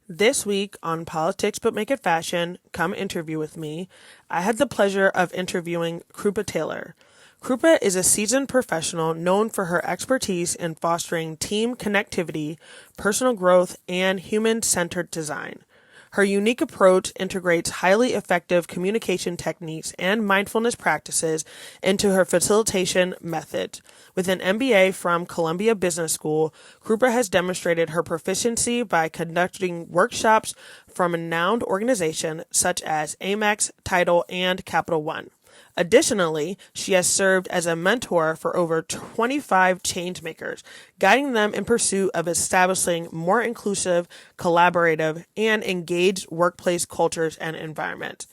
This week on Politics But Make It Fashion, Come Interview with Me, I had the pleasure of interviewing Krupa Tailor. Krupa is a seasoned professional known for her expertise in fostering team connectivity, personal growth, and human centered design. Her unique approach integrates highly effective communication techniques and mindfulness practices into her facilitation method. With an MBA from Columbia Business School, Krupa has demonstrated her proficiency by conducting workshops from renowned organizations such as Amex, Tidal, and Capital One. Additionally, she has served as a mentor for over 25 changemakers, guiding them in pursuit of establishing more inclusive, collaborative, and engaged workplace cultures and environments.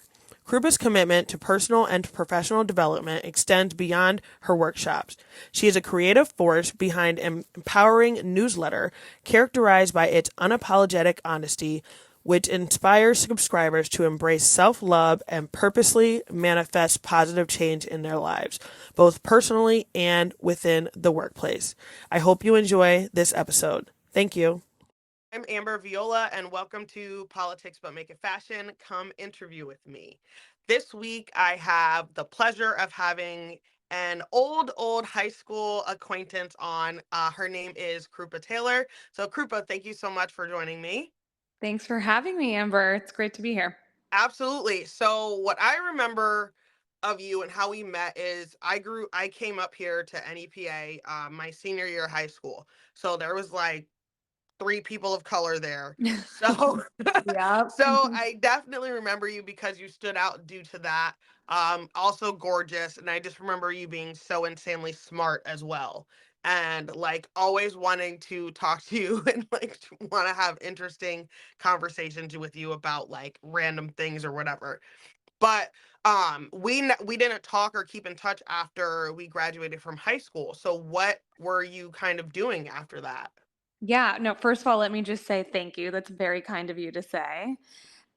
Krupa's commitment to personal and professional development extends beyond her workshops. She is a creative force behind an empowering newsletter characterized by its unapologetic honesty, which inspires subscribers to embrace self-love and purposely manifest positive change in their lives, both personally and within the workplace. I hope you enjoy this episode. Thank you. I'm Amber Viola, and welcome to Politics But Make It Fashion. Come interview with me. This week, I have the pleasure of having an old high school acquaintance on. Her name is Krupa Tailor. So, Krupa, thank you so much for joining me. Thanks for having me, Amber. It's great to be here. Absolutely. So, what I remember of you and how we met is I came up here to NEPA my senior year of high school. So, there was like three people of color there. So Yep. so I definitely remember you because you stood out due to that. Also gorgeous, and I just remember you being so insanely smart as well. And like always wanting to talk to you and like want to have interesting conversations with you about like random things or whatever. But we didn't talk or keep in touch after we graduated from high school. So what were you kind of doing after that? Yeah, no, first of all, let me just say thank you. That's very kind of you to say.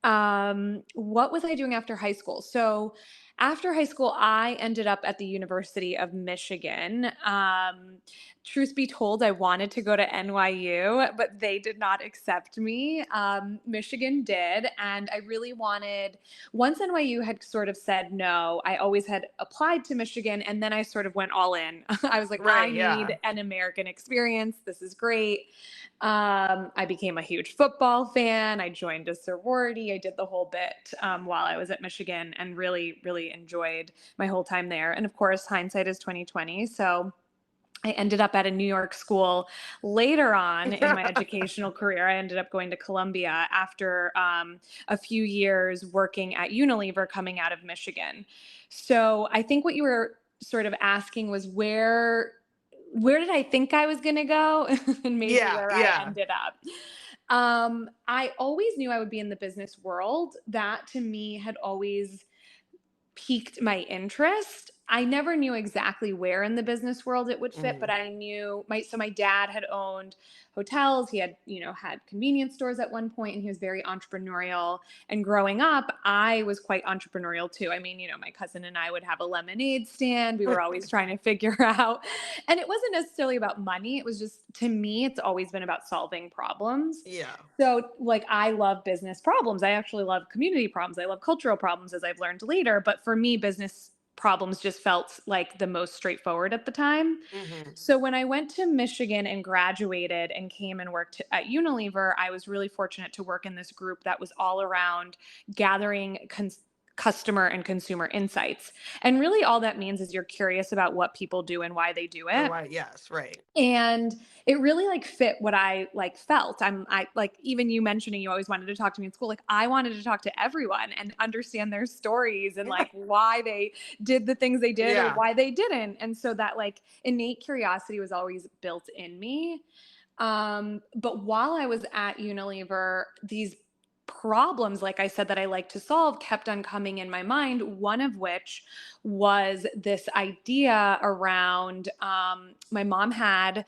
What was I doing after high school? So, after high school, I ended up at the University of Michigan. Truth be told, I wanted to go to NYU, but they did not accept me. Michigan did. And I really wanted, once NYU had sort of said no, I always had applied to Michigan. And then I sort of went all in. I was like, I Right, yeah. need an American experience. This is great. I became a huge football fan. I joined a sorority. I did the whole bit while I was at Michigan and really enjoyed my whole time there. And of course, hindsight is 2020. So I ended up at a New York school later on in my educational career. I ended up going to Columbia after a few years working at Unilever coming out of Michigan. So I think what you were sort of asking was where did I think I was going to go and maybe Yeah, where I yeah. ended up. I always knew I would be in the business world. That to me had always piqued my interest. I never knew exactly where in the business world it would fit, but Mhm. I knew my dad had owned hotels. He had, had convenience stores at one point and he was very entrepreneurial. And growing up, I was quite entrepreneurial too. I mean, my cousin and I would have a lemonade stand. We were always trying to figure out. And it wasn't necessarily about money. It was just to me, it's always been about solving problems. Yeah. So, like, I love business problems. I actually love community problems. I love cultural problems, as I've learned later. But for me, business problems just felt like the most straightforward at the time. Mhm. So, when I went to Michigan and graduated and came and worked at Unilever, I was really fortunate to work in this group that was all around gathering customer and consumer insights. And really, all that means is you're curious about what people do and why they do And it. why, yes, right. And it really like fit what I like felt. I like even you mentioning you always wanted to talk to me in school. Like I wanted to talk to everyone and understand their stories and like why they did the things they did or Yeah. why they didn't. And so that like innate curiosity was always built in me. But while I was at Unilever, these problems, like I said, that I like to solve kept on coming in my mind. One of which was this idea around my mom had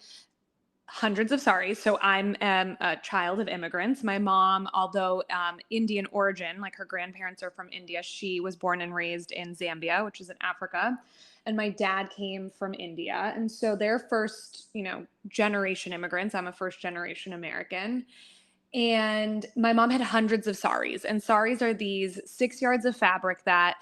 hundreds of sorries. So I'm a child of immigrants. My mom, although Indian origin, like her grandparents are from India, she was born and raised in Zambia, which is in Africa. And my dad came from India. And so they're first, generation immigrants. I'm a first generation American. And my mom had hundreds of saris, and saris are these 6 yards of fabric that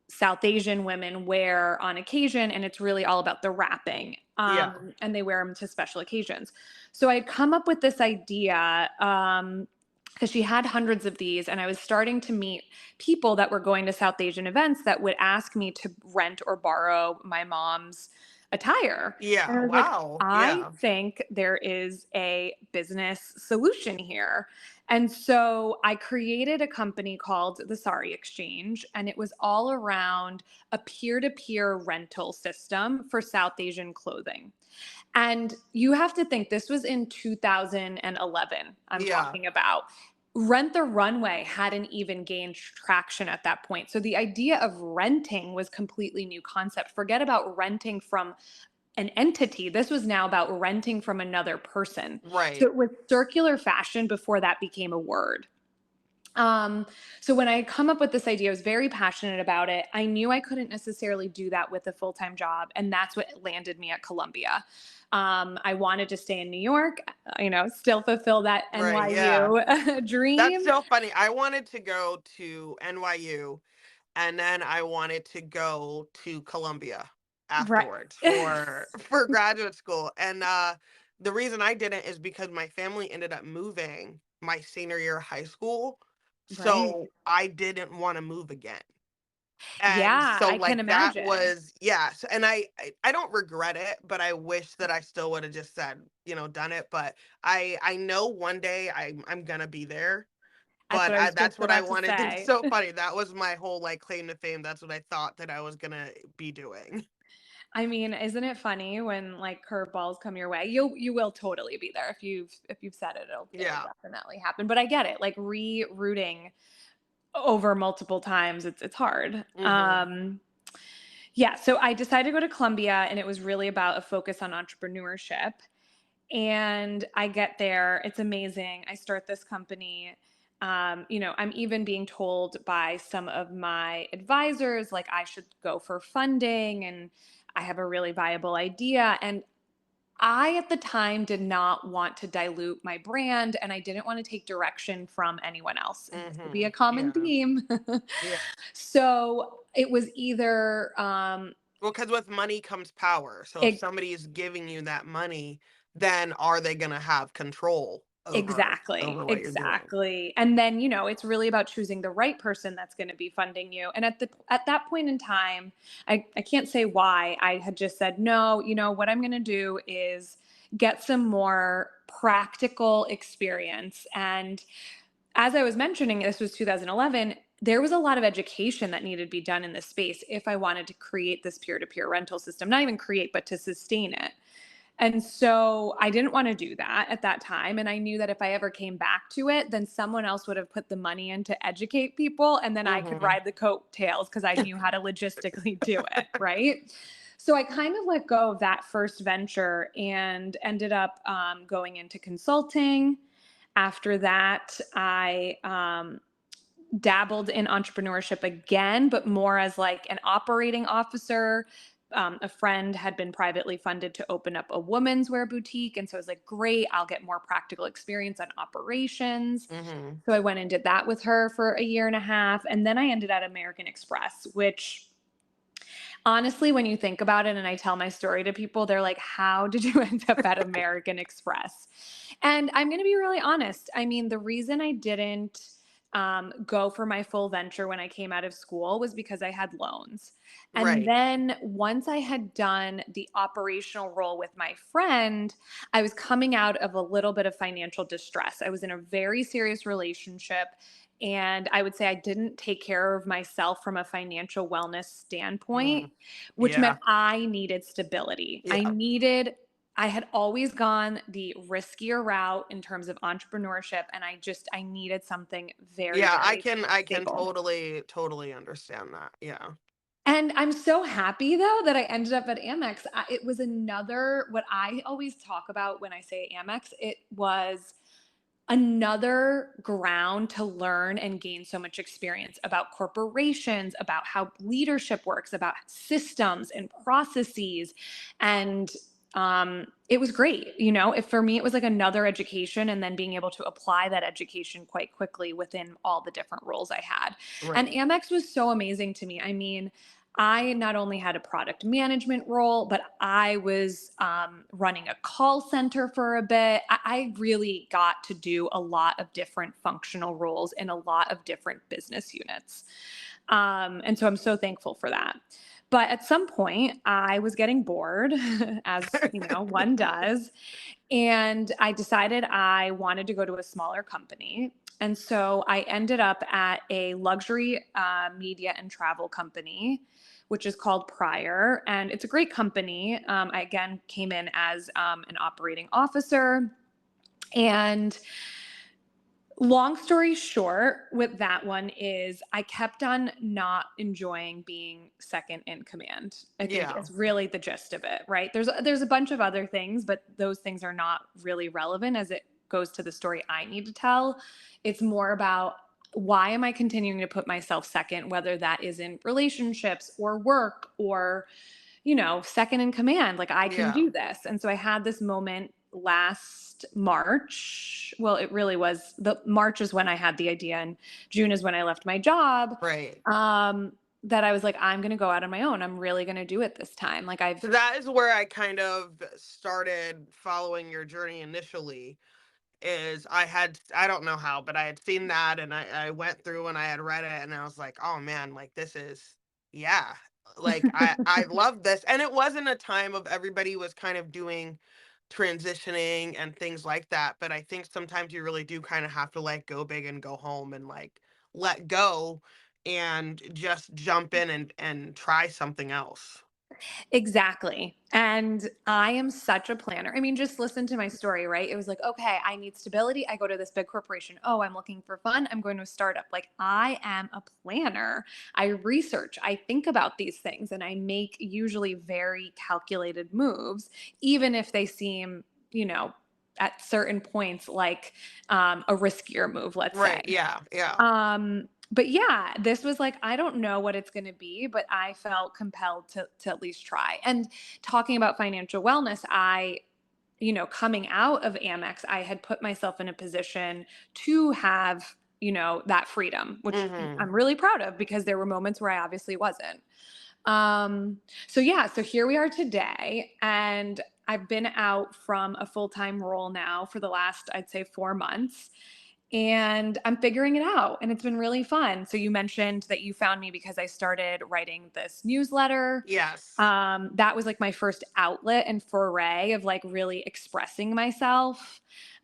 South Asian women wear on occasion, and it's really all about the wrapping. Yeah. And they wear them to special occasions. So I had come up with this idea because she had hundreds of these, and I was starting to meet people that were going to South Asian events that would ask me to rent or borrow my mom's attire. And Yeah. I was like, Wow. I Yeah. think there is a business solution here. And so I created a company called the Sari Exchange, and it was all around a peer to peer rental system for South Asian clothing. And you have to think this was in 2011, I'm Yeah. talking about. Rent the Runway hadn't even gained traction at that point. So the idea of renting was completely new concept. Forget about renting from an entity. This was now about renting from another person. So Right. it was circular fashion before that became a word. Um, so when I come up with this idea, I was very passionate about it. I knew I couldn't necessarily do that with a full-time job, and that's what landed me at Columbia. I wanted to stay in New York, still fulfill that Right. Yeah. NYU That's dream. so funny. I wanted to go to NYU, and then I wanted to go to Columbia Right. afterwards for for graduate school. And the reason I didn't is because my family ended up moving my senior year of high school. Right. So I didn't want to move again. And Yeah, so I can like that imagine. was yes, and I don't regret it, but I wish that I still would have just said, done it. But I know one day I'm gonna be there. That's But what I was that's just what I about to wanted. It's say. so funny. That was my whole like claim to fame. That's what I thought that I was gonna be doing. I mean, isn't it funny when like curveballs come your way? You will totally be there if you've said it. It'll Yeah. definitely happen. But I get it. Like rerouting over multiple times, it's hard. Mhm. Yeah. So I decided to go to Columbia, and it was really about a focus on entrepreneurship. And I get there, it's amazing. I start this company. I'm even being told by some of my advisors, like I should go for funding and I have a really viable idea. And I, at the time, did not want to dilute my brand and I didn't want to take direction from anyone else. And this will be a Mhm. common Yeah. theme. Yeah. So it was either Well, because with money comes power. So if somebody is giving you that money, then are they gonna have control Exactly, over what you're doing? exactly. And then, it's really about choosing the right person that's going to be funding you. And at that point in time, I can't say why. I had just said, no, what I'm going to do is get some more practical experience. And as I was mentioning, this was 2011. There was a lot of education that needed to be done in this space if I wanted to create this peer-to-peer rental system, not even create, but to sustain it. And so I didn't want to do that at that time. And I knew that if I ever came back to it, then someone else would have put the money in to educate people. And then I could Mhm. ride the coattails because I knew how to logistically do it. Right. So I kind of let go of that first venture and ended up going into consulting. After that, I dabbled in entrepreneurship again, but more as like an operating officer. A friend had been privately funded to open up a women's wear boutique. And so I was like, great, I'll get more practical experience on operations. Mhm. So I went and did that with her for a year and a half. And then I ended at American Express, which honestly, when you think about it and I tell my story to people, they're like, how did you end up at American Express? And I'm going to be really honest. I mean, the reason I didn't go for my full venture when I came out of school was because I had loans. And Right. then once I had done the operational role with my friend, I was coming out of a little bit of financial distress. I was in a very serious relationship. And I would say I didn't take care of myself from a financial wellness standpoint, Mhm. which meant Yeah. I needed stability. Yeah. I had always gone the riskier route in terms of entrepreneurship, and I needed something very, Yeah. I very can I can stable. totally understand that. Yeah. And I'm so happy though that I ended up at Amex. It was another, what I always talk about when I say Amex, it was another ground to learn and gain so much experience about corporations, about how leadership works, about systems and processes. And it was great. If for me, it was like another education and then being able to apply that education quite quickly within all the different roles I had. And Right. Amex was so amazing to me. I mean, I not only had a product management role, but I was running a call center for a bit. I really got to do a lot of different functional roles in a lot of different business units. And so I'm so thankful for that. But at some point, I was getting bored, as one does. And I decided I wanted to go to a smaller company. And so I ended up at a luxury media and travel company, which is called Prior. And it's a great company. I again came in as an operating officer. And long story short, with that one is I kept on not enjoying being second in command. I think Yeah. is really the gist of it, right? There's a bunch of other things, but those things are not really relevant as it goes to the story I need to tell. It's more about why am I continuing to put myself second, whether that is in relationships or work or second in command, like I can Yeah. do this. And so I had this moment last March. Well, it really was the March is when I had the idea, and June is when I left my job. Right. That I was like, I'm going to go out on my own. I'm really going to do it this time. Like I've So that is where I kind of started following your journey initially. Is I don't know how, but I had seen that and I went through and I had read it and I was like, oh man, like this is, yeah, like I love this. And it wasn't a time of everybody was kind of doing transitioning and things like that. But I think sometimes you really do kind of have to like go big and go home and like let go and just jump in and try something else. Exactly. And I am such a planner. I mean, just listen to my story, right? It was like, okay, I need stability. I go to this big corporation. Oh, I'm looking for fun. I'm going to a startup. Like, I am a planner. I research, I think about these things, and I make usually very calculated moves, even if they seem, at certain points like a riskier move, let's say. Right. Yeah. Yeah. But yeah, this was like, I don't know what it's going to be, but I felt compelled to at least try. And talking about financial wellness, coming out of Amex, I had put myself in a position to have, that freedom, which Hmm. I'm really proud of because there were moments where I obviously wasn't. So yeah, so here we are today, and I've been out from a full-time role now for the last, I'd say, 4 months, and I'm figuring it out, and it's been really fun. So you mentioned that you found me because I started writing this newsletter. Yes. That was like my first outlet and foray of like really expressing myself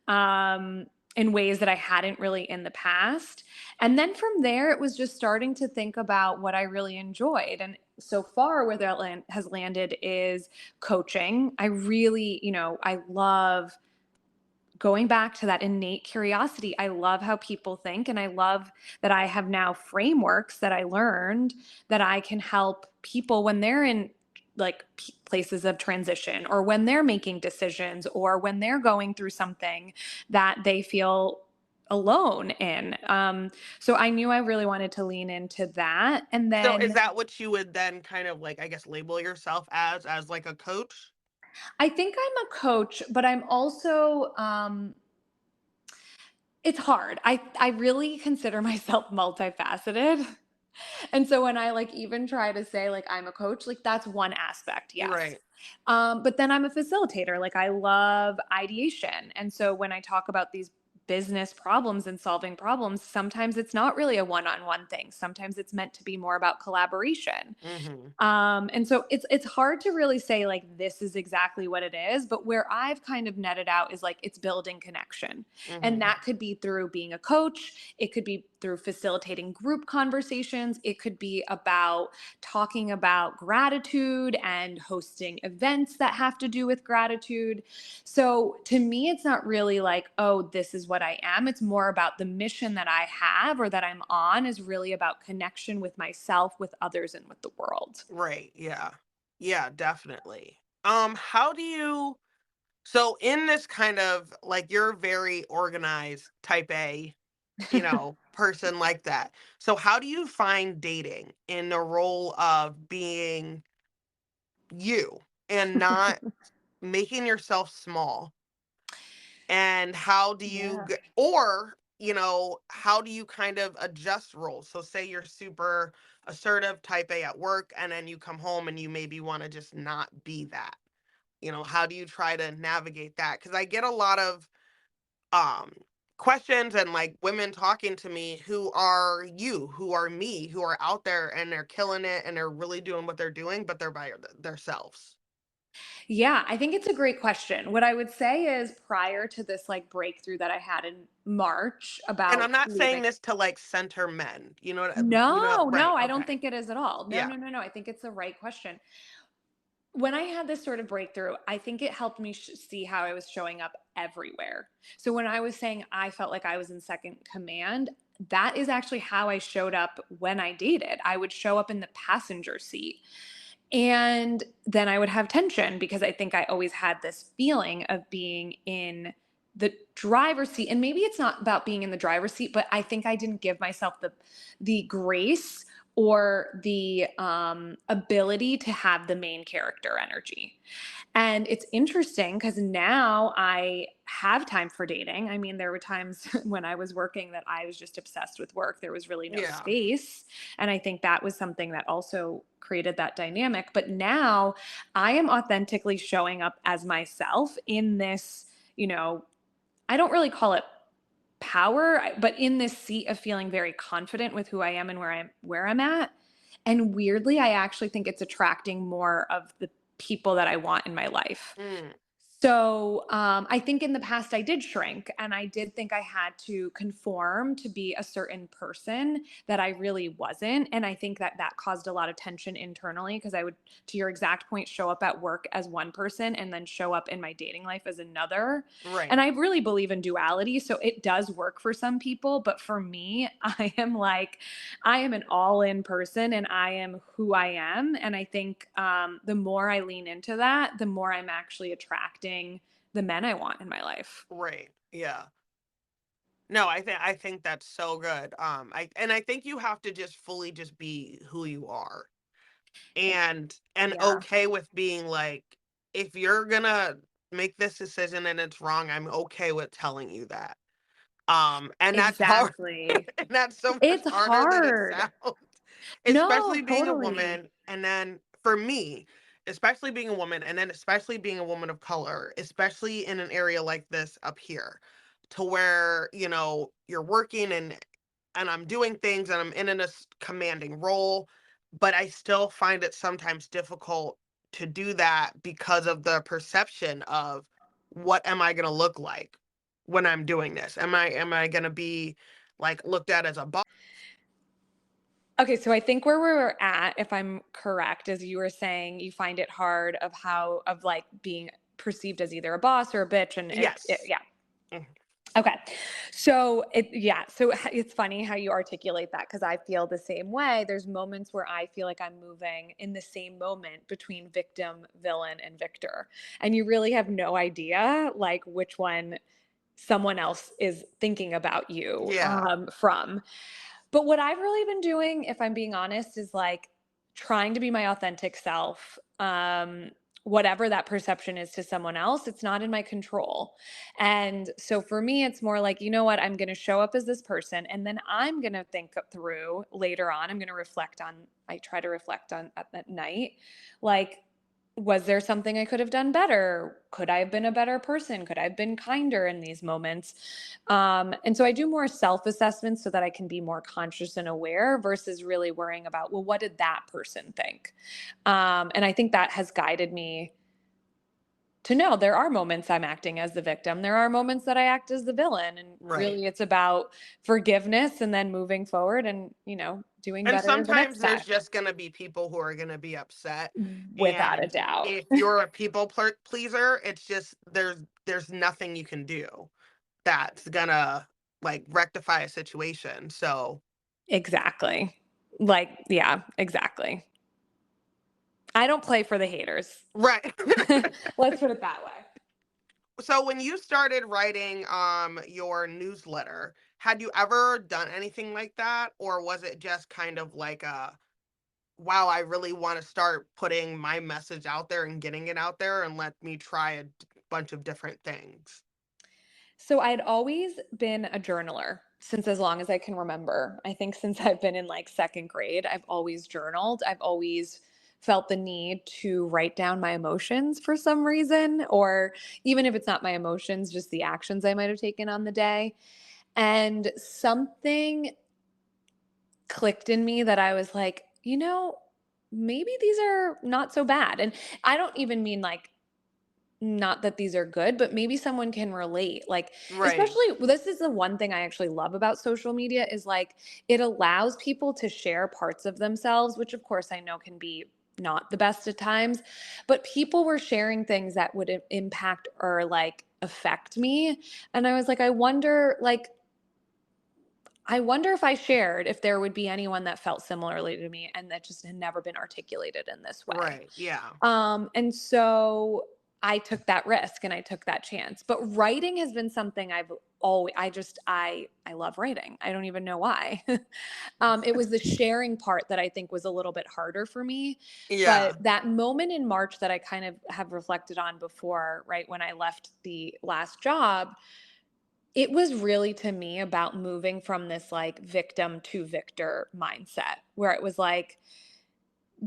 um, in ways that I hadn't really in the past. And then from there, it was just starting to think about what I really enjoyed. And so far, where that has landed is coaching. I really, I love going back to that innate curiosity. I love how people think, and I love that I have now frameworks that I learned that I can help people when they're in like places of transition, or when they're making decisions, or when they're going through something that they feel alone in. So I knew I really wanted to lean into that. And So is then that what you would then kind of like, I guess, label yourself as like a coach? I think I'm a coach, but I'm also it's hard. I really consider myself multifaceted. And so when I like even try to say like I'm a coach, like that's one aspect, yes. Right. But then I'm a facilitator. Like I love ideation. And so when I talk about these business problems and solving problems, sometimes it's not really a one-on-one thing. Sometimes it's meant to be more about collaboration. Mhm. And so it's hard to really say like this is exactly what it is, but where I've kind of netted out is like it's building connection. And Mhm. that could be through being a coach, it could be through facilitating group conversations, it could be about talking about gratitude and hosting events that have to do with gratitude. So to me, it's not really like, oh, this is what I am. It's more about the mission that I have or that I'm on is really about connection with myself, with others, and with the world. Right. Yeah. Yeah, definitely. How do you so in this kind of like you're very organized type A, person like that. So how do you find dating in the role of being you and not making yourself small, and how do you Yeah. or how do you kind of adjust roles? So say you're super assertive, type A at work, and then you come home and you maybe want to just not be that. How do you try to navigate that? Because I get a lot of um questions and like women talking to me who are me, who are out there and they're killing it and they're really doing what they're doing, but they're by themselves. Yeah, I think it's a great question. What I would say is prior to this like breakthrough that I had in March And I'm about not saying leaving. this to like center men, No, right? no, I don't Okay. think it is at all. No, Yeah. no, no, no. I think it's the right question. When I had this sort of breakthrough, I think it helped me see how I was showing up everywhere. So when I was saying I felt like I was in second command, that is actually how I showed up when I dated. I would show up in the passenger seat. And then I would have tension because I think I always had this feeling of being in the driver's seat. And maybe it's not about being in the driver's seat, but I think I didn't give myself the grace or the ability to have the main character energy. And it's interesting because now I have time for dating. I mean, there were times when I was working that I was just obsessed with work. There was really no Yeah. space. And I think that was something that also created that dynamic. But now I am authentically showing up as myself in this, you know, I don't really call it power, but in this seat of feeling very confident with who I am and where I'm at. And weirdly, I actually think it's attracting more of the people that I want in my life. Mm, So I think in the past I did shrink and I did think I had to conform to be a certain person that I really wasn't. And I think that that caused a lot of tension internally because I would, to your exact point, show up at work as one person and then show up in my dating life as another. And right. I really believe in duality. So it does work for some people. But for me, I am an all in person and I am who I am. And I think the more I lean into that, the more I'm actually attracting the men I want in my life. Right. Yeah. No, I think that's so good. I think you have to just fully just be who you are, and Yeah, okay with being like, if you're gonna make this decision and it's wrong, I'm okay with telling you that. And that's hard. exactly. And that's so much It's harder than it hard. sounds. No, Especially being a totally. woman, and then for me, especially being a woman, and then especially being a woman of color, especially in an area like this up here, to where, you're working and I'm doing things and I'm in a commanding role, but I still find it sometimes difficult to do that because of the perception of what am I going to look like when I'm doing this? Am I going to be like looked at as a boss? Okay, so I think where we're at, if I'm correct, is you were saying you find it hard of like being perceived as either a boss or a bitch, and Yes. yeah. Mhm. Okay. So it's funny how you articulate that because I feel the same way. There's moments where I feel like I'm moving in the same moment between victim, villain, and victor. And you really have no idea like which one someone else is thinking about you Yeah. from. But what I've really been doing, if I'm being honest, is like trying to be my authentic self. Whatever that perception is to someone else, it's not in my control. And so for me, it's more like, you know what, I'm going to show up as this person. And then I'm going to think through later on. I'm going to reflect on, I try to reflect on at night, like, was there something I could have done better? Could I have been a better person? Could I have been kinder in these moments? And so I do more self assessments so that I can be more conscious and aware versus really worrying about, well, what did that person think? And I think that has guided me to know there are moments I'm acting as the victim. There are moments that I act as the villain. And Right. really, it's about forgiveness and then moving forward and, doing And better the sometimes next there's time just going to be people who are going to be upset. without a And doubt. if you're a people pleaser, it's just there's nothing you can do that's going to like rectify a situation. So, Exactly. Like, yeah, exactly. I don't play for the haters. right. Let's put it that way. So when you started writing your newsletter, had you ever done anything like that, or was it just kind of like a wow, I really want to start putting my message out there and getting it out there, and let me try a bunch of different things. So I'd always been a journaler since as long as I can remember. I think since I've been in like second grade, I've always journaled. I've always felt the need to write down my emotions for some reason, or even if it's not my emotions, just the actions I might have taken on the day. And something clicked in me that I was like, maybe these are not so bad. And I don't even mean like, not that these are good, but maybe someone can relate. Like, Right. especially this is the one thing I actually love about social media is like it allows people to share parts of themselves, which of course I know can be not the best at times, but people were sharing things that would impact or like affect me. And I was like, I wonder if I shared if there would be anyone that felt similarly to me and that just had never been articulated in this way. Right. Yeah. And so I took that risk and I took that chance. But writing has been something I've always I love writing. I don't even know why. It was the sharing part that I think was a little bit harder for me. But Yeah. that moment in March that I kind of have reflected on before, right when I left the last job, it was really to me about moving from this like victim to victor mindset where it was like,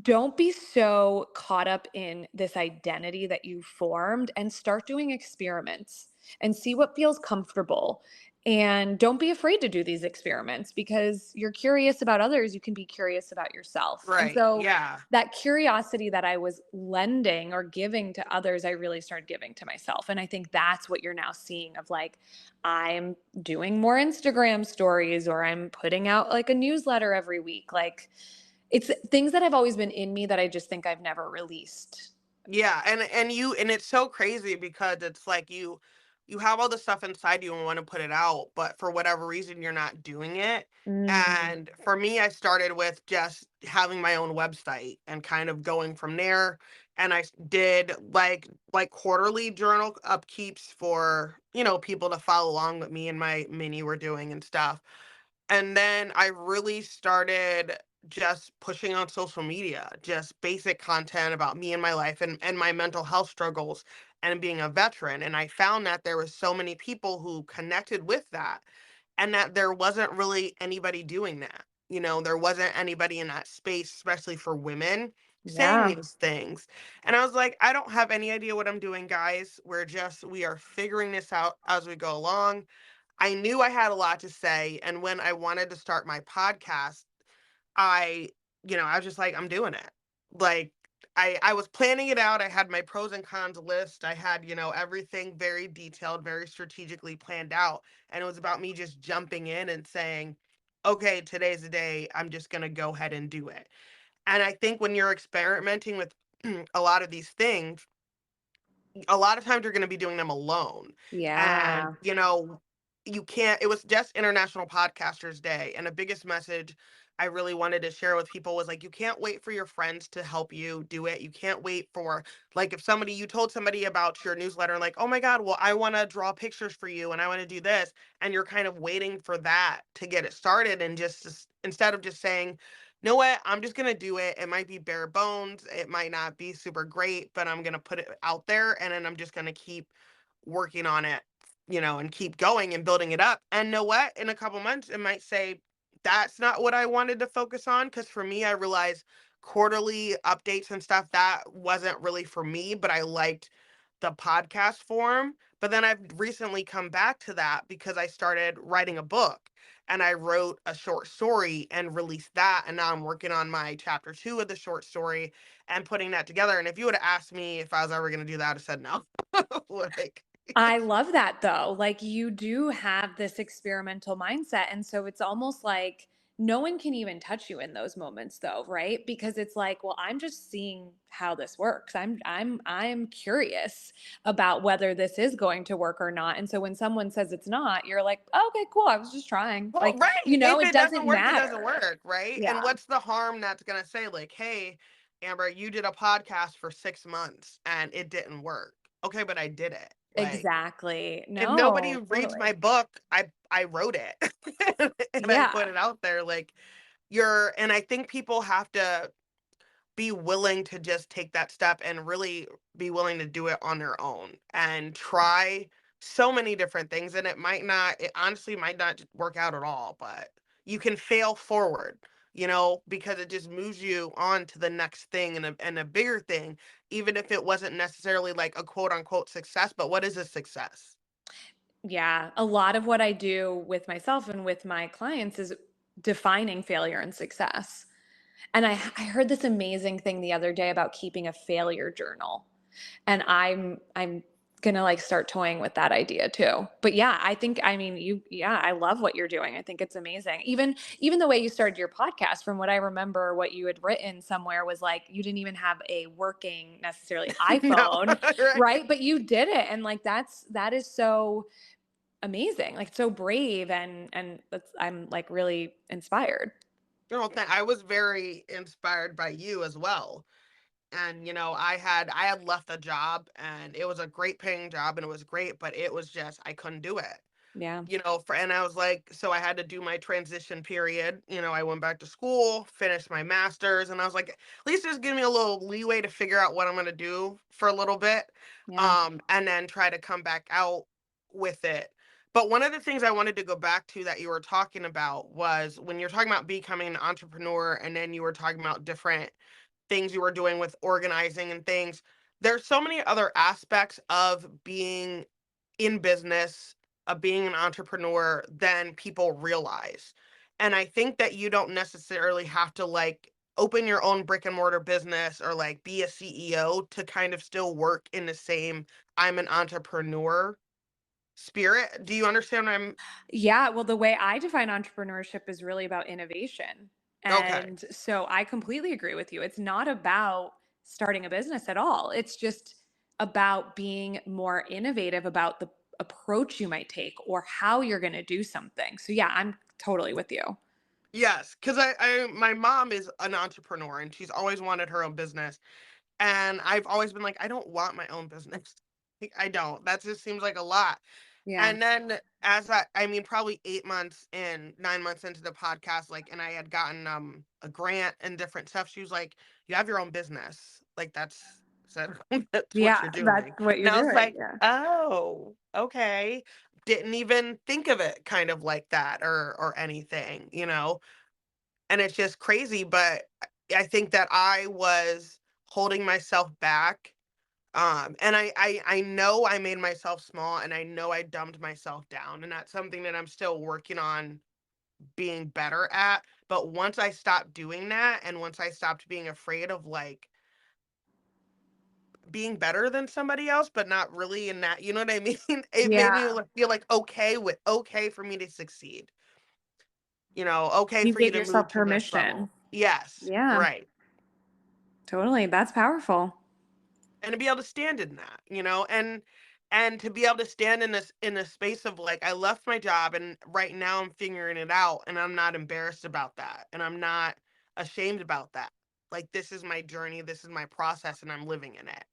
don't be so caught up in this identity that you formed and start doing experiments and see what feels comfortable. And don't be afraid to do these experiments because you're curious about others. You can be curious about yourself. And Right. so Yeah. that curiosity that I was lending or giving to others, I really started giving to myself. And I think that's what you're now seeing of like, I'm doing more Instagram stories or I'm putting out like a newsletter every week. Like, it's things that have always been in me that I just think I've never released. Yeah, and it's so crazy because it's like you have all the stuff inside you and want to put it out, but for whatever reason you're not doing it. Mm, And for me, I started with just having my own website and kind of going from there. And did like quarterly journal upkeeps for, people to follow along with me and my mini were doing and stuff. And then I really started just pushing on social media, just basic content about me and my life and my mental health struggles and being a veteran. And I found that there was so many people who connected with that and that there wasn't really anybody doing that. There wasn't anybody in that space, especially for women, saying yeah. these things. And I was like, I don't have any idea what I'm doing, guys. We are figuring this out as we go along. I knew I had a lot to say, and when I wanted to start my podcast, I I was just like, "I'm doing it." Like, I was planning it out, I had my pros and cons list, I had, everything very detailed, very strategically planned out, and it was about me just jumping in and saying, "Okay, today's the day, I'm just gonna go ahead and do it." And I think when you're experimenting with a lot of these things, a lot of times you're gonna be doing them alone. And, Yeah. you can't it was just International Podcasters Day, and the biggest message I really wanted to share with people was like, you can't wait for your friends to help you do it. You can't wait for like if somebody you told somebody about your newsletter, like, oh my God, well, I want to draw pictures for you and I want to do this. And you're kind of waiting for that to get it started and instead of just saying, know what? I'm just gonna do it. It might be bare bones. It might not be super great, but I'm gonna put it out there and then I'm just gonna keep working on it, and keep going and building it up. And know what? In a couple months, it might say, that's not what I wanted to focus on. Cause for me, I realized quarterly updates and stuff, that wasn't really for me, but I liked the podcast form. But then I've recently come back to that because I started writing a book and I wrote a short story and released that. And now I'm working on my chapter two of the short story and putting that together. And if you would have asked me if I was ever going to do that, I'd have said no. like, I love that though. Like you do have this experimental mindset. And so it's almost like no one can even touch you in those moments though, right? Because it's like, well, I'm just seeing how this works. I'm curious about whether this is going to work or not. And so when someone says it's not, you're like, oh, okay, cool. I was just trying. well, Like, right. If it it doesn't doesn't work, it doesn't matter. work. Right. And Yeah. what's the harm that's going to say, like, hey, Amber, you did a podcast for 6 months and it didn't work. Okay, but I did it. Like, Exactly. if nobody No, reads totally. my book, I wrote it and I put Yeah. it out there. Like, and I think people have to. be willing to just take that step and really be willing to do it on their own and try so many different things. And it honestly might not work out at all, but you can fail forward, because it just moves you on to the next thing and a bigger thing, even if it wasn't necessarily like a quote unquote success. But what is a success? Yeah, a lot of what I do with myself and with my clients is defining failure and success. And I heard this amazing thing the other day about keeping a failure journal. And I'm gonna like start toying with that idea too. But yeah, I think I mean you yeah, I love what you're doing. I think it's amazing. Even the way you started your podcast, from what I remember, what you had written somewhere was like you didn't even have a working necessarily No, iPhone, right? right? But you did it. And like that is so amazing. Like so brave, and I'm like really inspired. No, I was very inspired by you as well. And I had left a job, and it was a great paying job, and it was great, but it was just I couldn't do it. Yeah. And I was like, so I had to do my transition period. I went back to school, finished my master's, and I was like, at least just give me a little leeway to figure out what I'm going to do for a little bit, Yeah. and then try to come back out with it. But one of the things I wanted to go back to that you were talking about was when you're talking about becoming an entrepreneur, and then you were talking about different things you were doing with organizing and things. There's so many other aspects of being in business, of being an entrepreneur than people realize. And I think that you don't necessarily have to like open your own brick and mortar business or like be a CEO to kind of still work in the same I'm an entrepreneur spirit. Do you understand what I'm Yeah, well, the way I define entrepreneurship is really about innovation. okay. And so I completely agree with you. It's not about starting a business at all. It's just about being more innovative about the approach you might take or how you're going to do something. So yeah, I'm totally with you. Yes, because I my mom is an entrepreneur and she's always wanted her own business. And I've always been like, "I don't want my own business." Like, I don't. That just seems like a lot. Yeah. And then I mean, probably 8 months in, 9 months into the podcast, like, and I had gotten, a grant and different stuff, she was like, "You have your own business." Like, so that's what Yeah, you're that's doing. what And you're I was doing. like, Yeah. "Oh, okay." Didn't even think of it kind of like that or anything, you know? And it's just crazy, but I think that I was holding myself back, and I know I made myself small, and I know I dumbed myself down, and that's something that I'm still working on being better at. But once I stopped doing that, and once I stopped being afraid of like being better than somebody else, but not really in that, you know what I mean? It made Yeah. me feel like okay for me to succeed. Okay You for you gave to move yourself to this permission. level. Yes, Yeah, right. totally. That's powerful. And to be able to stand in that, and to be able to stand in a space of like I left my job and right now I'm figuring it out and I'm not embarrassed about that and I'm not ashamed about that. Like this is my journey, this is my process and I'm living in it.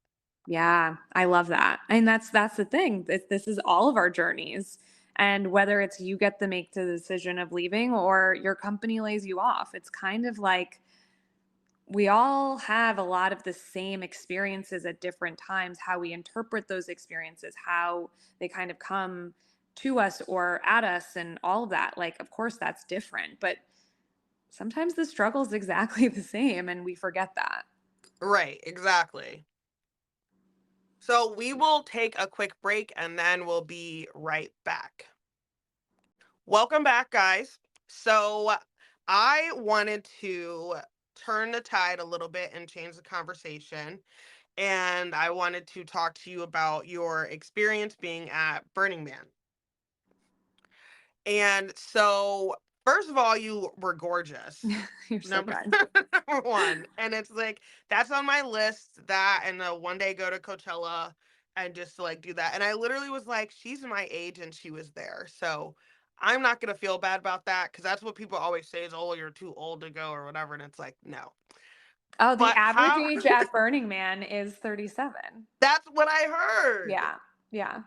Yeah, I love that. And that's the thing. This is all of our journeys. And whether it's you get to make the decision of leaving or your company lays you off, it's kind of like we all have a lot of the same experiences at different times. How we interpret those experiences, how they kind of come to us or at us, and all of that. Like, of course, that's different, but sometimes the struggle is exactly the same, and we forget that. Right, exactly. So we will take a quick break and then we'll be right back. Welcome back, guys. So I wanted to turn the tide a little bit and change the conversation. And I wanted to talk to you about your experience being at Burning Man. And so, first of all, you were gorgeous. You're so Number, kind. number one. And it's like, that's on my list, that and one day go to Coachella and just to like do that. And I literally was like, she's my age and she was there. So I'm not going to feel bad about that because that's what people always say is, oh, you're too old to go or whatever. And it's like, no. Oh, the But average how, age at Burning Man is 37. that's what I heard. Yeah. Yeah.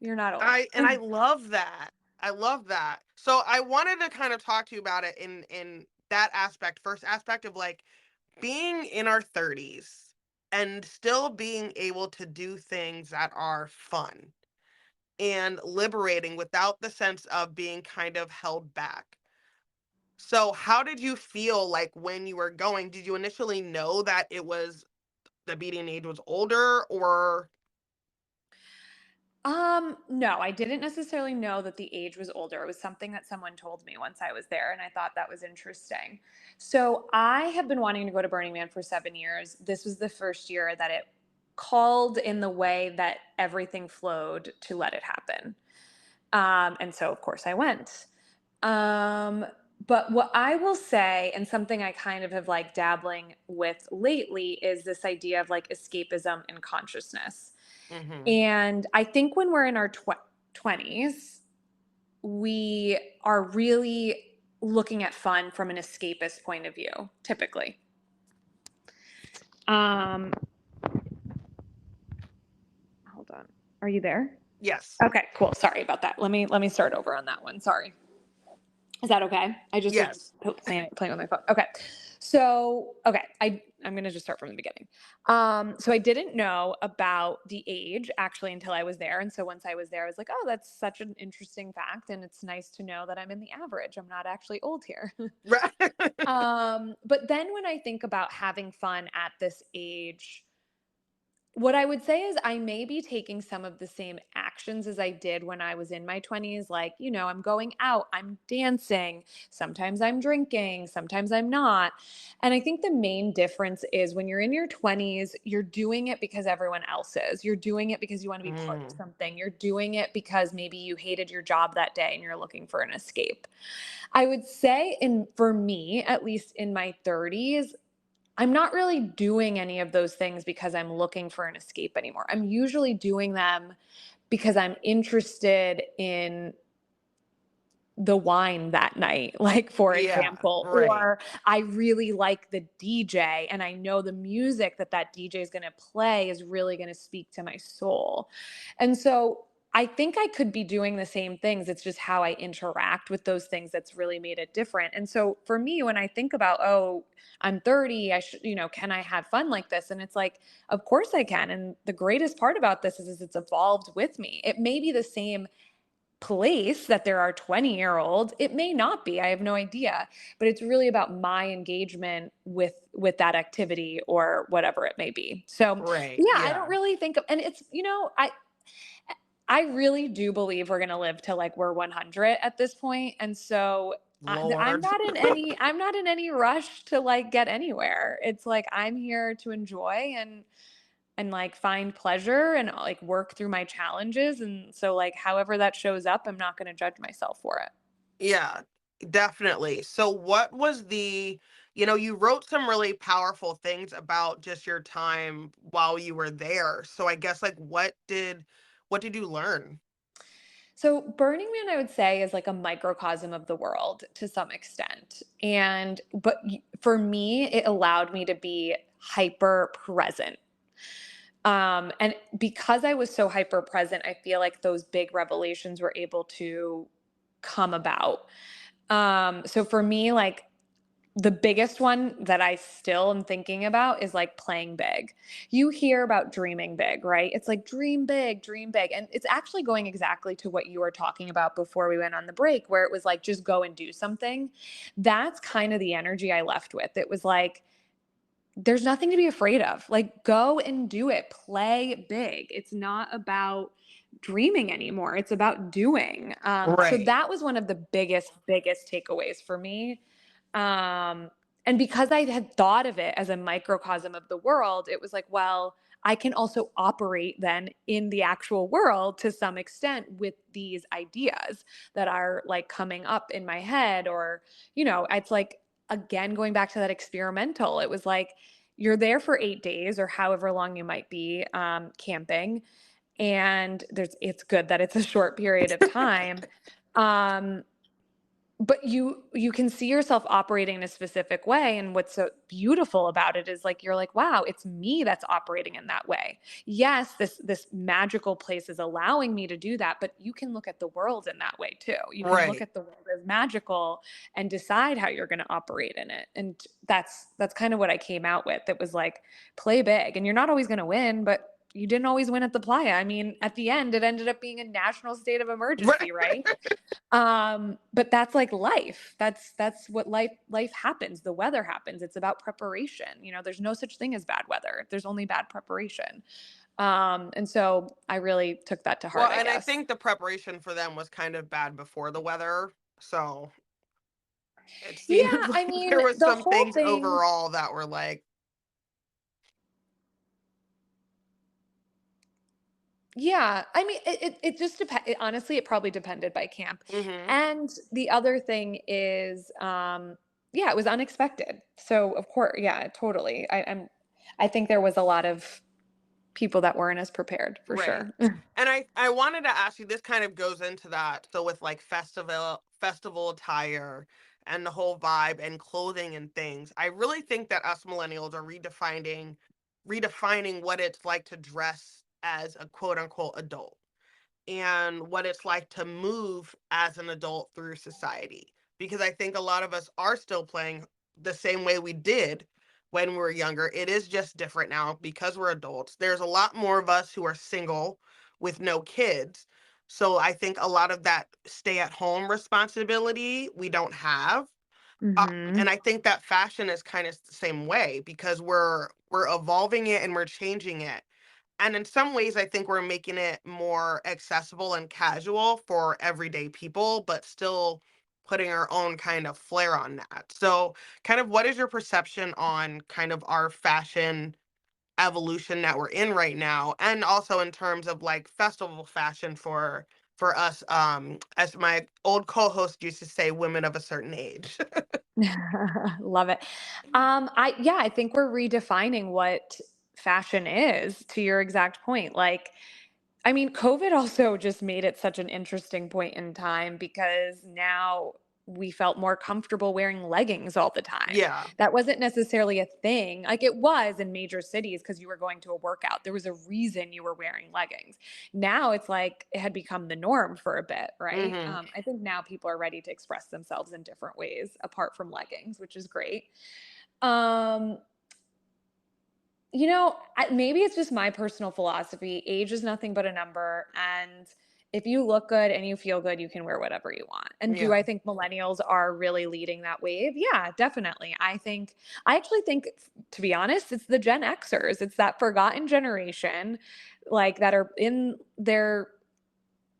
You're not old. I love that. I love that. So I wanted to kind of talk to you about it in that aspect, first aspect of like being in our 30s and still being able to do things that are fun and liberating without the sense of being kind of held back. So, how did you feel like when you were going? Did you initially know that it was the beating age was older or No, I didn't necessarily know that the age was older. It was something that someone told me once I was there, and I thought that was interesting. So I have been wanting to go to Burning Man for 7 years. This was the first year that it called in the way that everything flowed to let it happen. And so, of course, I went. Um, but what I will say, and something I kind of have like dabbling with lately, is this idea of like escapism and consciousness. Mhm. And I think when we're in our 20s, we are really looking at fun from an escapist point of view, typically. Um, Hold on. Are you there? Yes. Okay, cool. Sorry about that. Let me start over on that one. Sorry. Is that okay? I just was Yes. playing with my phone. Okay. So, okay, I'm going to just start from the beginning. So I didn't know about the age actually until I was there. And so once I was there, I was like, oh, that's such an interesting fact. And it's nice to know that I'm in the average. I'm not actually old here. Right. But then when I think about having fun at this age, what I would say is I may be taking some of the same actions as I did when I was in my 20s. Like, I'm going out, I'm dancing, sometimes I'm drinking, sometimes I'm not. And I think the main difference is when you're in your 20s, you're doing it because everyone else is. You're doing it because you want to be part of Mm. something. You're doing it because maybe you hated your job that day and you're looking for an escape. I would say, for me, at least in my 30s, I'm not really doing any of those things because I'm looking for an escape anymore. I'm usually doing them because I'm interested in the wine that night, like, for Yeah, example, right. or I really like the DJ and I know the music that DJ is going to play is really going to speak to my soul. And so I think I could be doing the same things. It's just how I interact with those things that's really made it different. And so for me, when I think about, oh, I'm 30, I should, can I have fun like this? And it's like, of course I can. And the greatest part about this is it's evolved with me. It may be the same place that there are 20-year-olds. It may not be, I have no idea, but it's really about my engagement with that activity or whatever it may be. So Right. yeah, I don't Yeah. really think of, and it's, I really do believe we're going to live till like we're 100 at this point. And so I'm Lord. not in any rush to like get anywhere. It's like I'm here to enjoy and like find pleasure and like work through my challenges. And so like however that shows up, I'm not going to judge myself for it. Yeah, definitely. So what was you wrote some really powerful things about just your time while you were there. So I guess like what did you learn? So Burning Man, I would say, is like a microcosm of the world to some extent. For me, it allowed me to be hyper present. And because I was so hyper present, I feel like those big revelations were able to come about. So for me, like the biggest one that I still am thinking about is like playing big. You hear about dreaming big, right? It's like dream big, dream big. And it's actually going exactly to what you were talking about before we went on the break, where it was like, just go and do something. That's kind of the energy I left with. It was like, there's nothing to be afraid of. Like, go and do it. Play big. It's not about dreaming anymore. It's about doing. So Right. that was one of the biggest takeaways for me. And because I had thought of it as a microcosm of the world, it was like, well, I can also operate then in the actual world to some extent with these ideas that are like coming up in my head. Or, it's like, again, going back to that experimental, it was like, you're there for 8 days or however long you might be camping. And it's good that it's a short period of time. Um, but you can see yourself operating in a specific way, and what's so beautiful about it is like you're like, wow, it's me that's operating in that way. Yes, this magical place is allowing me to do that, but you can look at the world in that way too. You can look Right. at the world as magical and decide how you're going to operate in it. And that's kind of what I came out with. It was like, play big, and you're not always going to win, but you didn't always win at the playa. I mean, at the end it ended up being a national state of emergency, Right. right? But that's like life. That's what life happens. The weather happens. It's about preparation. You know, there's no such thing as bad weather. There's only bad preparation. And so I really took that to Well, heart, I and I guess. think the preparation for them was kind of bad before the weather. So it Yeah, seems I like mean, there was the some whole things thing, overall that were like, yeah, I mean, it just depends. Honestly, it probably depended by camp. hmm And the other thing is, yeah, it was unexpected. So of course, yeah, totally. I think there was a lot of people that weren't as prepared for right. sure. And I wanted to ask you, this kind of goes into that. So with like festival attire and the whole vibe and clothing and things, I really think that us millennials are redefining what it's like to dress as a quote unquote adult, and what it's like to move as an adult through society. Because I think a lot of us are still playing the same way we did when we were younger. It is just different now because we're adults. There's a lot more of us who are single with no kids. So I think a lot of that stay at home responsibility we don't have. And Mhm. I think that fashion is kind of the same way because we're evolving it and we're changing it, and in some ways, I think we're making it more accessible and casual for everyday people, but still putting our own kind of flair on that. So, kind of what is your perception on kind of our fashion evolution that we're in right now? And also in terms of like festival fashion for us, as my old co-host used to say, women of a certain age. Love it. Yeah, I think we're redefining what fashion is, to your exact point. Like, I mean, COVID also just made it such an interesting point in time because now we felt more comfortable wearing leggings all the time. Yeah. That wasn't necessarily a thing. Like it was in major cities because you were going to a workout. There was a reason you were wearing leggings. Now it's like it had become the norm for a bit, right? hmm I think now people are ready to express themselves in different ways apart from leggings, which is great. Um, maybe it's just my personal philosophy. Age is nothing but a number. And if you look good and you feel good, you can wear whatever you want. And do Yeah. I think millennials are really leading that wave? Yeah, definitely. I actually think, to be honest, it's the Gen Xers. It's that forgotten generation, like that are in their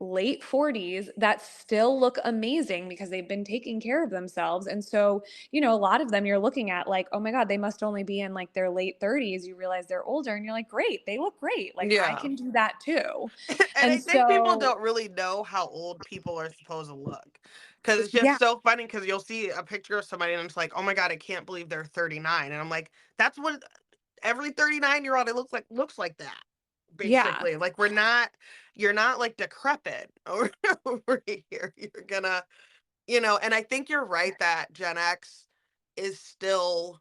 late 40s that still look amazing because they've been taking care of themselves. And so, a lot of them you're looking at like, oh my God, they must only be in like their late 30s. You realize they're older and you're like, great, they look great. Like, I Yeah. can do that too. And And I think people so, don't really know how old people are supposed to look. Cause it's just yeah, so funny because you'll see a picture of somebody and it's like, oh my God, I can't believe they're 39. And I'm like, that's what every 39-year-old it looks like that. yeah, Basically. Like you're not like decrepit over here. You're gonna, and I think you're right that Gen X is still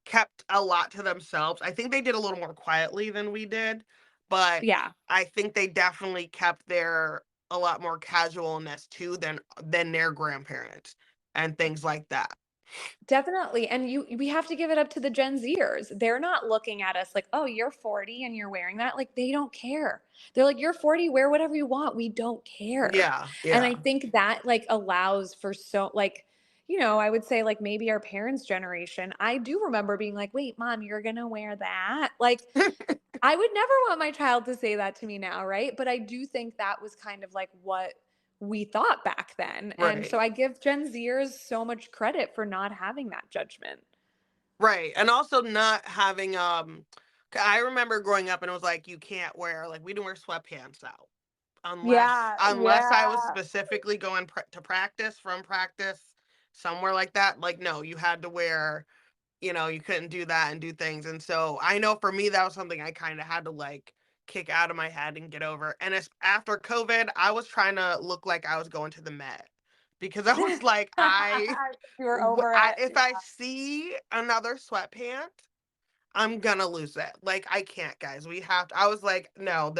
kept a lot to themselves. I think they did a little more quietly than we did, but yeah. I think they definitely kept their a lot more casualness too than their grandparents and things like that. Definitely. And we have to give it up to the Gen Zers. They're not looking at us like, "Oh, you're 40 and you're wearing that." Like they don't care. They're like, "You're 40, wear whatever you want. We don't care." Yeah, And I yeah. think that like allows for so like, I would say like maybe our parents' generation. I do remember being like, "Wait, mom, you're going to wear that?" Like I would never want my child to say that to me now, right? But I do think that was kind of like what we thought back then. And so Right. I give Gen Zers so much credit for not having that judgment. Right. And also not having I remember growing up and it was like you can't wear like we didn't wear sweatpants out unless Yeah, unless I was yeah. specifically going to practice from practice somewhere like that. Like no, you had to wear, you couldn't do that and do things. And so I know for me, that was something I kind of had to like kick out of my head and get over. And it's after COVID, I was trying to look like I was going to the Met because I was like, You were over it. if I see another sweatpant, I'm gonna lose it. Like, I can't, guys. We have to. I was like, no,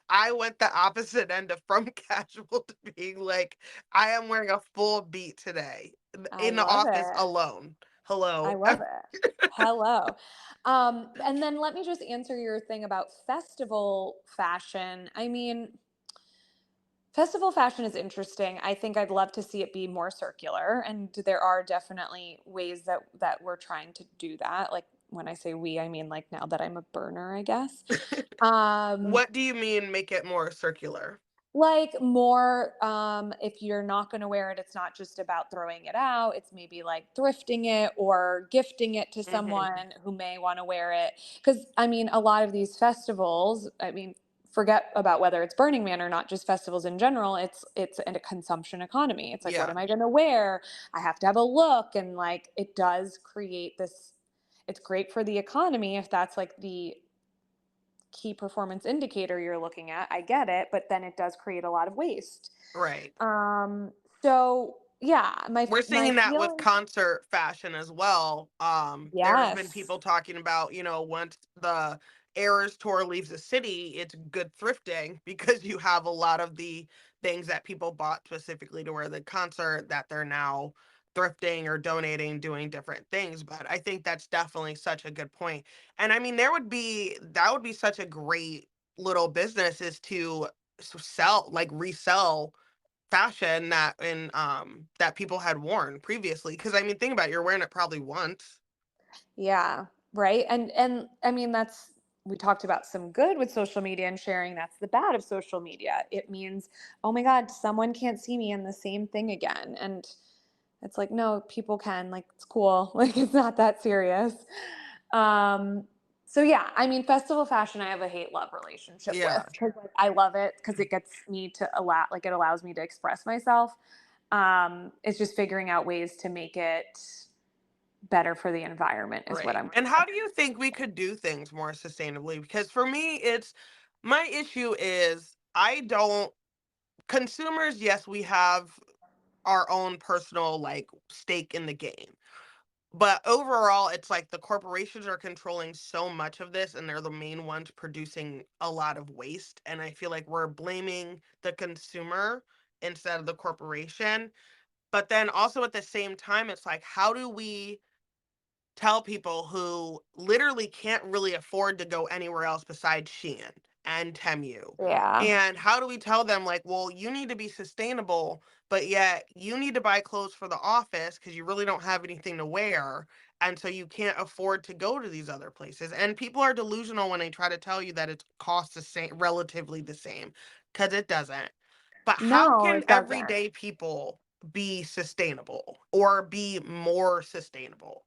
I went the opposite end of from casual to being like, I am wearing a full beat today I in the love office it. alone. I Hello. love it. Hello. And then let me just answer your thing about festival fashion. I mean, festival fashion is interesting. I think I'd love to see it be more circular, and there are definitely ways that we're trying to do that. Like when I say we, I mean like now that I'm a burner, I guess. Um, What do you mean make it more circular? like more, if you're not going to wear it, it's not just about throwing it out. It's maybe like thrifting it or gifting it to Hmm. someone who may want to wear it. Because I mean, a lot of these festivals, I mean, forget about whether it's Burning Man or not, just festivals in general, it's a consumption economy. It's like, what Yeah, am I going to wear? I have to have a look. And like it does create this, it's great for the economy if that's like the key performance indicator you're looking at. I get it, but then it does create a lot of waste. right. Um, so yeah, We're my seeing that with feeling, concert fashion as well. There's been yes, people talking about, once the Eras tour leaves the city, it's good thrifting because you have a lot of the things that people bought specifically to wear the concert that they're now thrifting or donating, doing different things. But I think that's definitely such a good point. And I mean, that would be such a great little business is to sell, like resell fashion that people had worn previously. Because I mean, think about it, you're wearing it probably once. yeah, right. And I mean that's, we talked about some good with social media and sharing. That's the bad of social media. It means, oh my God, someone can't see me in the same thing again. And it's like, no, people can. Like, it's cool. Like, it's not that serious. Um, so yeah, I mean, festival fashion, I have a hate love relationship with Yeah, because like, I love it because it gets me to allow, like, it allows me to express myself. It's just figuring out ways to make it better for the environment is what right. I'm And going how with. do you think we could do things more sustainably? Because for me, it's my issue is I don't consumers, yes, we have our own personal like stake in the game. But overall, it's like the corporations are controlling so much of this, and they're the main ones producing a lot of waste. And I feel like we're blaming the consumer instead of the corporation. But then also at the same time, it's like, how do we tell people who literally can't really afford to go anywhere else besides Shein and Temu? Yeah. And how do we tell them, like, well, you need to be sustainable, but yet you need to buy clothes for the office because you really don't have anything to wear. And so you can't afford to go to these other places. And people are delusional when they try to tell you that it costs the same, relatively the same, because it doesn't. But how No, can it doesn't. everyday people be sustainable or be more sustainable?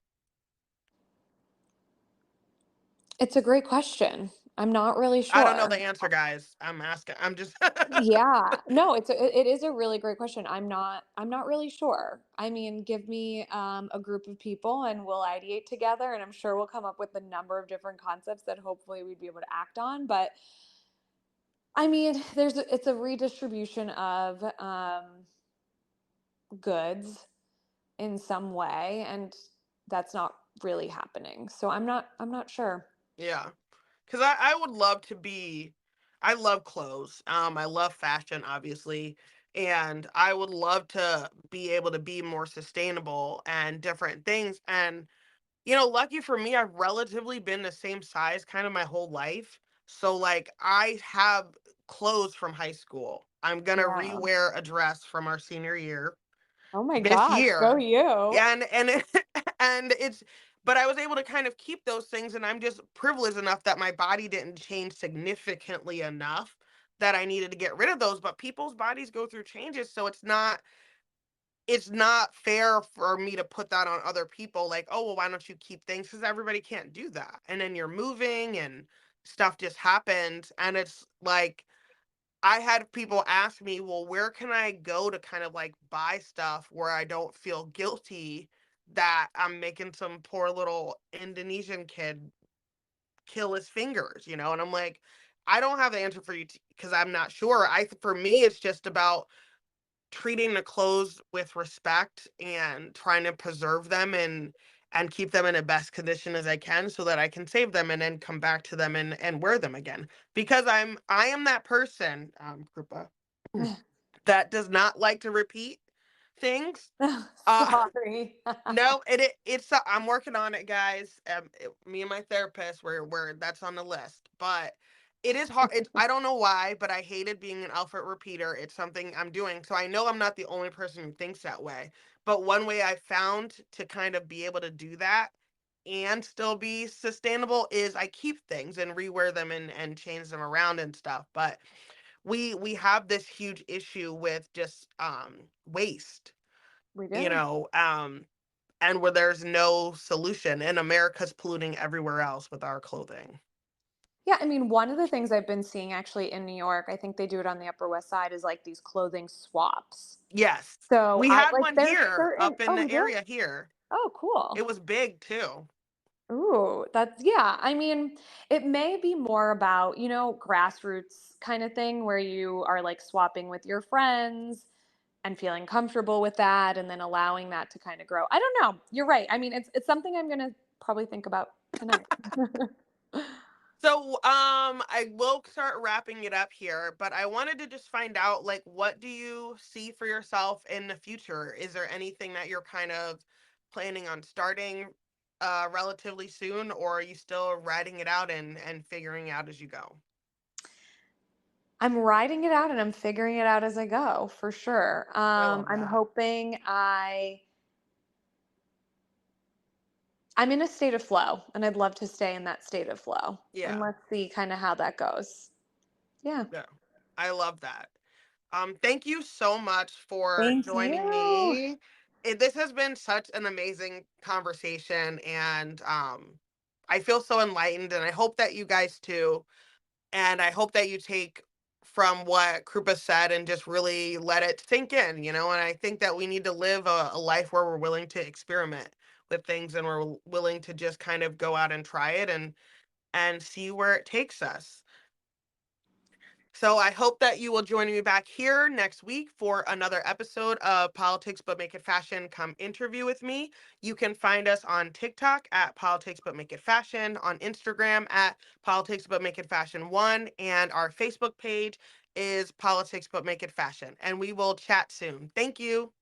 It's a great question. I'm not really I don't know the sure. answer, guys. I'm asking. I'm just Yeah. No, it is a really great question. I'm not really sure. I mean, give me a group of people and we'll ideate together and I'm sure we'll come up with a number of different concepts that hopefully we'd be able to act on, but I mean, it's a redistribution of goods in some way and that's not really happening. So I'm not sure. yeah. Because I would love to be. I love clothes. I love fashion, obviously, and I would love to be able to be more sustainable and different things. And lucky for me, I've relatively been the same size kind of my whole life. So like, I have clothes from high school. I'm gonna Yeah. rewear a dress from our senior year Oh my this gosh, go year. you. Yeah, and and it's but I was able to kind of keep those things, and I'm just privileged enough that my body didn't change significantly enough that I needed to get rid of those. But people's bodies go through changes, so it's not fair for me to put that on other people, like, oh well, why don't you keep things? Because everybody can't do that. And then you're moving and stuff just happens, and it's like I had people ask me, well, where can I go to kind of like buy stuff where I don't feel guilty that I'm making some poor little Indonesian kid kill his fingers, you know? And I'm like, I don't have the answer for you because I'm not sure. For me, it's just about treating the clothes with respect and trying to preserve them and keep them in the best condition as I can so that I can save them and then come back to them and wear them again. Because I am that person, Krupa, that does not like to repeat things. Uh Sorry. no, it's I'm working on it, guys. Me and my therapist, we're that's on the list. But it is hard. I don't know why, but I hated being an outfit repeater. It's something I'm doing, so I know I'm not the only person who thinks that way. But one way I found to kind of be able to do that and still be sustainable is I keep things and rewear them and change them around and stuff. But we have this huge issue with just waste, We you do. know, and where there's no solution, and America's polluting everywhere else with our clothing. Yeah, I mean, one of the things I've been seeing actually in New York, I think they do it on the Upper West Side, is like these clothing swaps. Yes. So We I had like one there's here certain up in oh, the we do? area here. Oh, It cool. was big too. Ooh, that's yeah. I mean, it may be more about, grassroots kind of thing where you are like swapping with your friends and feeling comfortable with that and then allowing that to kind of grow. I don't know. You're right. I mean, it's something I'm gonna probably think about tonight. So, I will start wrapping it up here, but I wanted to just find out, like, what do you see for yourself in the future? Is there anything that you're kind of planning on starting relatively soon, or are you still writing it out and figuring out as you go? I'm writing it out and I'm figuring it out as I go, for sure. I love I'm that. hoping I'm in a state of flow and I'd love to stay in that state of flow. And Yeah. let's see kind of how that goes. Yeah. Yeah. I love that. Thank you so much for Thank joining you. me. This has been such an amazing conversation, and I feel so enlightened, and I hope that you guys too. And I hope that you take from what Krupa said and just really let it sink in, you know. And I think that we need to live a life where we're willing to experiment with things and we're willing to just kind of go out and try it and see where it takes us. So I hope that you will join me back here next week for another episode of Politics But Make It Fashion. Come interview with me. You can find us on TikTok at Politics But Make It Fashion, on Instagram at Politics But Make It Fashion 1, and our Facebook page is Politics But Make It Fashion. And we will chat soon. Thank you.